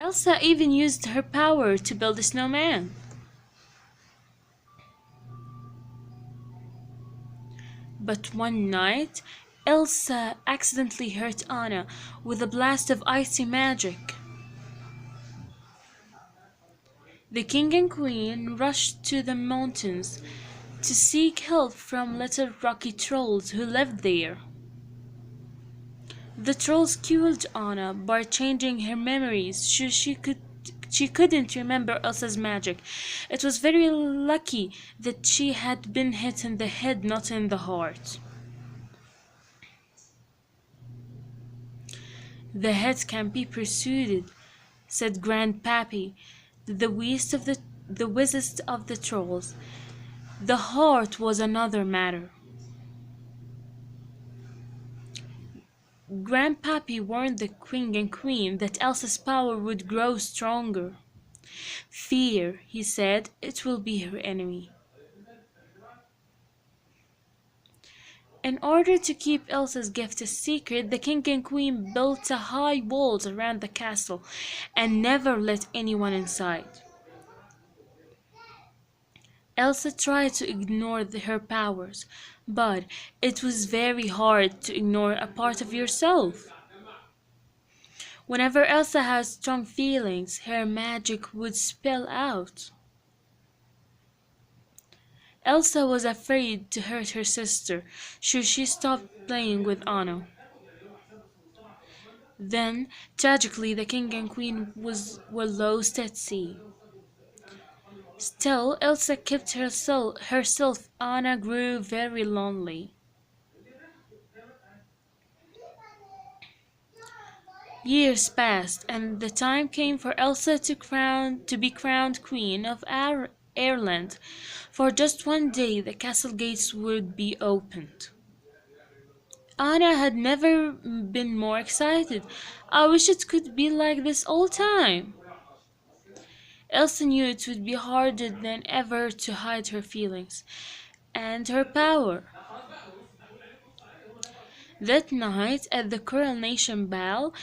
Elsa even used her power to build a snowman. But one night, Elsa accidentally hurt Anna with a blast of icy magic. The king and queen rushed to the mountains to seek help from little rocky trolls who lived there. The trolls killed Anna by changing her memories so she couldn't remember Elsa's magic. It was very lucky that she had been hit in the head, not in the heart. The head can be persuaded, said Grandpappy, the wisest of the trolls. The heart was another matter. Grandpappy warned the king and queen that Elsa's power would grow stronger. Fear, he said, it will be her enemy. In order to keep Elsa's gift a secret, the king and queen built a high walls around the castle and never let anyone inside. Elsa tried to ignore her powers, but it was very hard to ignore a part of yourself. Whenever Elsa had strong feelings, her magic would spill out. Elsa was afraid to hurt her sister, so she stopped playing with Anna. Then, tragically, the king and queen were lost at sea. Still, Elsa kept herself. Anna grew very lonely. Years passed, and the time came for Elsa to be crowned queen of Ireland. For just one day, the castle gates would be opened. Anna had never been more excited. I wish it could be like this all time. Elsa knew it would be harder than ever to hide her feelings and her power. That night at the coronation ball,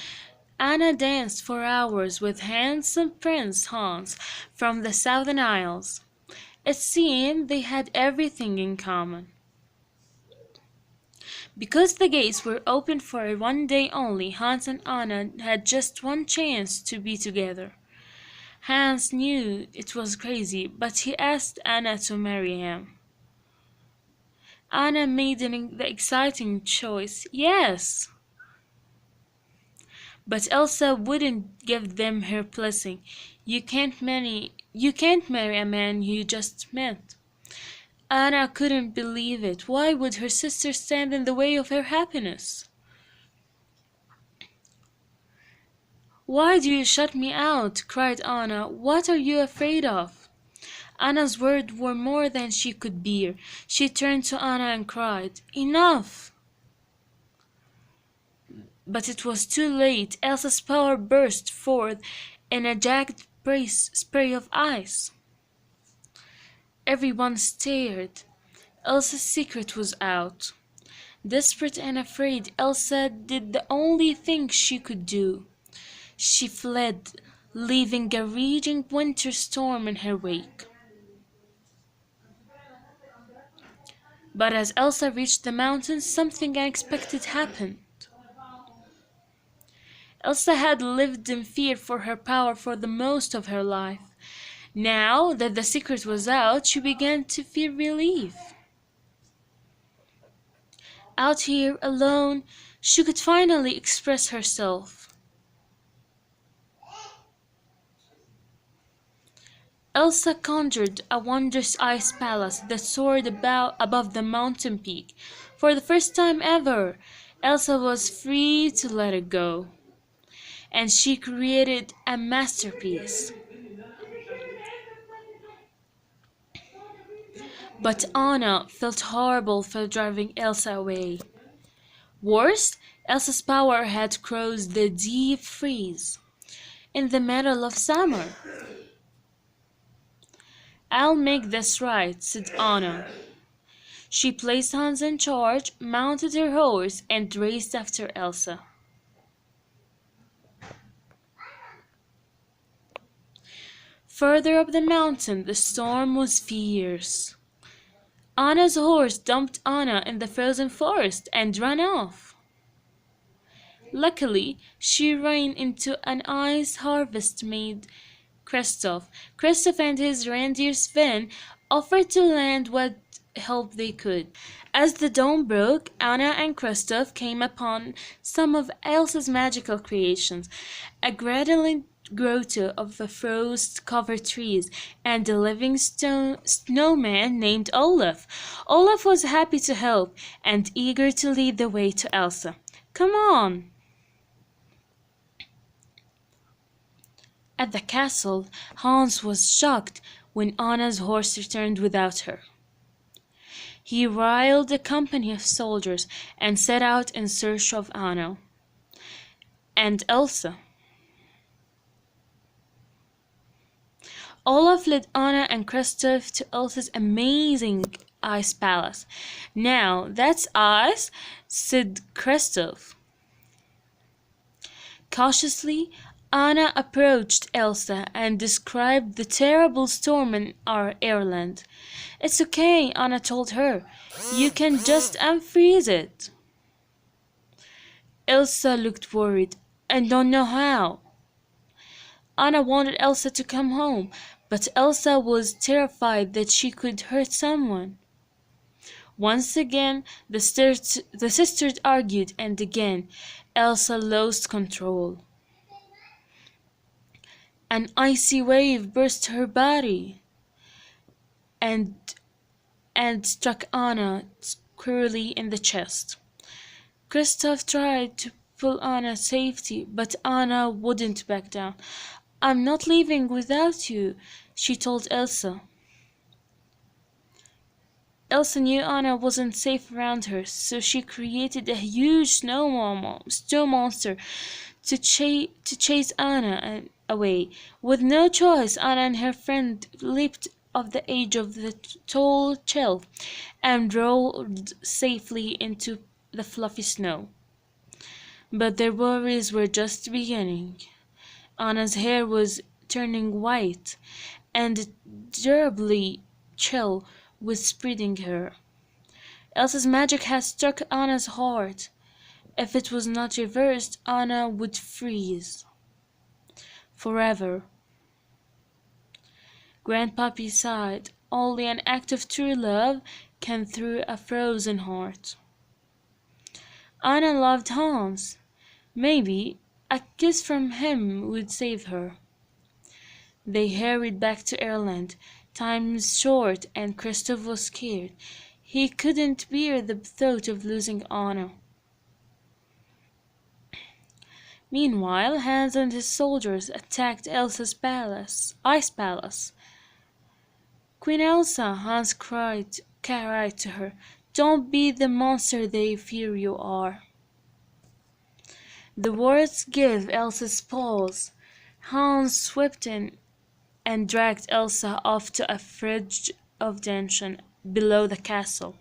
Anna danced for hours with handsome Prince Hans from the Southern Isles. It seemed they had everything in common. Because the gates were open for one day only, Hans and Anna had just one chance to be together. Hans knew it was crazy, but he asked Anna to marry him. Anna made the exciting choice, yes. But Elsa wouldn't give them her blessing. You can't marry a man you just met. Anna couldn't believe it. Why would her sister stand in the way of her happiness? Why do you shut me out? Cried Anna. What are you afraid of? Anna's words were more than she could bear. She turned to Anna and cried, Enough! But it was too late. Elsa's power burst forth in a jagged spray of ice. Everyone stared. Elsa's secret was out. Desperate and afraid, Elsa did the only thing she could do. She fled, leaving a raging winter storm in her wake. But as Elsa reached the mountains, something unexpected happened. Elsa had lived in fear for her power for the most of her life. Now that the secret was out, she began to feel relief. Out here, alone, she could finally express herself. Elsa conjured a wondrous ice palace that soared above the mountain peak. For the first time ever, Elsa was free to let it go. And she created a masterpiece. But Anna felt horrible for driving Elsa away. Worse, Elsa's power had crossed the deep freeze in the middle of summer. I'll make this right, said Anna. She placed Hans in charge, mounted her horse, and raced after Elsa. Further up the mountain, the storm was fierce. Anna's horse dumped Anna in the frozen forest and ran off. Luckily, she ran into an ice harvest made Kristoff. Kristoff and his reindeer Sven offered to lend what help they could. As the dawn broke, Anna and Kristoff came upon some of Elsa's magical creations, a gradually grotto of the frost-covered trees, and a living snowman named Olaf. Olaf was happy to help and eager to lead the way to Elsa. Come on! At the castle, Hans was shocked when Anna's horse returned without her. He riled a company of soldiers and set out in search of Anna and Elsa. Olaf led Anna and Kristoff to Elsa's amazing ice palace. "Now that's ice," said Kristoff. Cautiously, Anna approached Elsa and described the terrible storm in our airland. "It's okay," Anna told her. "You can just unfreeze it." Elsa looked worried. "I don't know how." Anna wanted Elsa to come home, but Elsa was terrified that she could hurt someone. Once again, the sisters argued, and again, Elsa lost control. An icy wave burst her body and struck Anna squarely in the chest. Kristoff tried to pull Anna to safety, but Anna wouldn't back down. "I'm not leaving without you," she told Elsa. Elsa knew Anna wasn't safe around her, so she created a huge snow monster to chase Anna away. With no choice, Anna and her friend leaped off the edge of the tall shelf and rolled safely into the fluffy snow. But their worries were just beginning. Anna's hair was turning white, and a terribly chill was spreading her. Elsa's magic had struck Anna's heart. If it was not reversed, Anna would freeze forever. Grandpappy sighed. Only an act of true love can thaw a frozen heart. Anna loved Hans. Maybe a kiss from him would save her. They hurried back to Ireland. Time was short, and Kristoff was scared. He couldn't bear the thought of losing Anna. Meanwhile, Hans and his soldiers attacked Elsa's ice palace. "Queen Elsa," Hans cried to her, "don't be the monster they fear you are." The words gave Elsa's pause. Hans swept in and dragged Elsa off to a fridge of dungeon below the castle.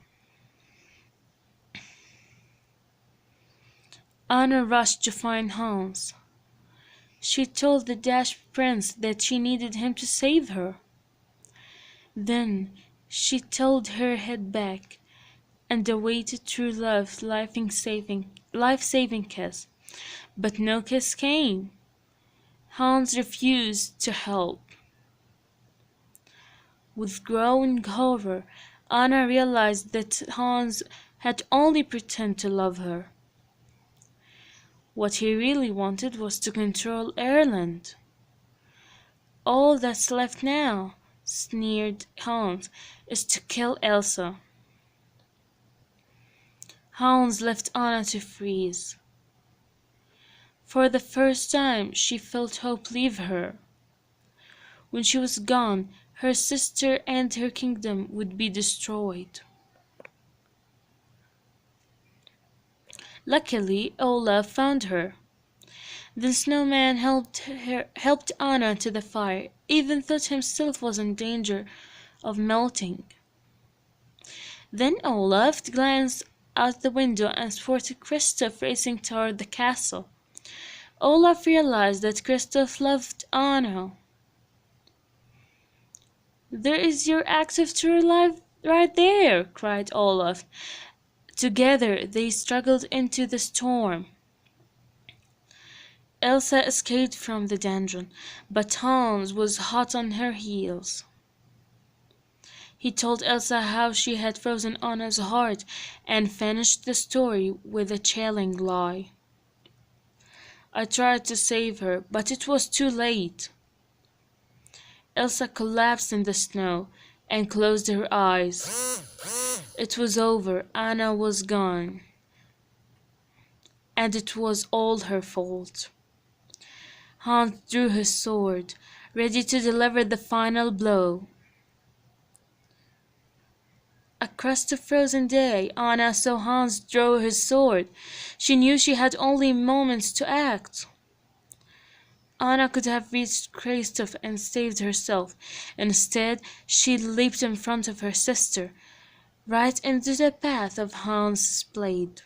Anna rushed to find Hans. She told the Dash Prince that she needed him to save her. Then she tilted her head back and awaited true love's life-saving kiss. But no kiss came. Hans refused to help. With growing horror, Anna realized that Hans had only pretended to love her. What he really wanted was to control Ireland. "All that's left now," sneered Hans, "is to kill Elsa." Hans left Anna to freeze. For the first time, she felt hope leave her. When she was gone, her sister and her kingdom would be destroyed. Luckily, Olaf found her. The snowman helped Anna to the fire, even though himself was in danger of melting. Then Olaf glanced out the window and spotted Kristoff racing toward the castle. Olaf realized that Kristoff loved Anna. There is your active true life right there, cried Olaf. Together they struggled into the storm. Elsa escaped from the dungeon, but Hans was hot on her heels. He told Elsa how she had frozen Anna's heart and finished the story with a chilling lie. I tried to save her, but it was too late. Elsa collapsed in the snow and closed her eyes. It was over. Anna was gone. And it was all her fault. Hans drew his sword, ready to deliver the final blow. Across the frozen day, Anna saw Hans draw his sword. She knew she had only moments to act. Anna could have reached Kristoff and saved herself. Instead, she leaped in front of her sister, right into the path of Hans's blade.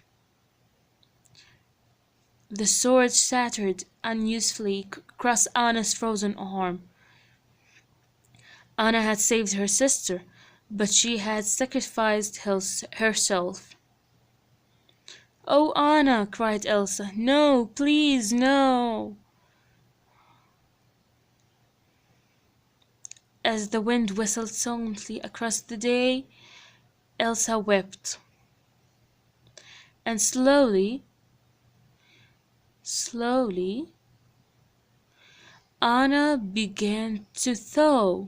The sword shattered unusefully across Anna's frozen arm. Anna had saved her sister, but she had sacrificed herself. "Oh, Anna!" cried Elsa. "No, please, no!" As the wind whistled softly across the day, Elsa wept. And slowly, slowly, Anna began to thaw.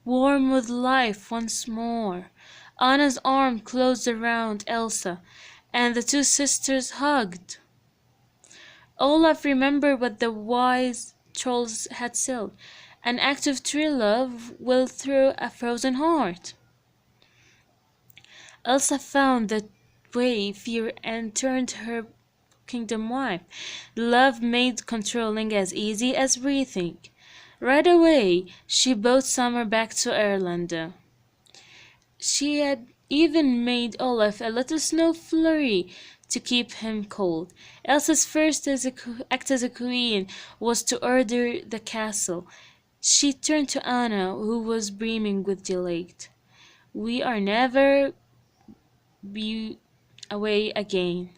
Warm with life once more, Anna's arm closed around Elsa, and the two sisters hugged. Olaf remembered what the wise trolls had said: an act of true love will through a frozen heart. Elsa found that way fear and turned her kingdom white. Love made controlling as easy as breathing. Right away, she brought summer back to Ireland. She had even made Olaf a little snow flurry to keep him cold. Elsa's first act as a queen was to order the castle. She turned to Anna, who was beaming with delight. "We are never be away again."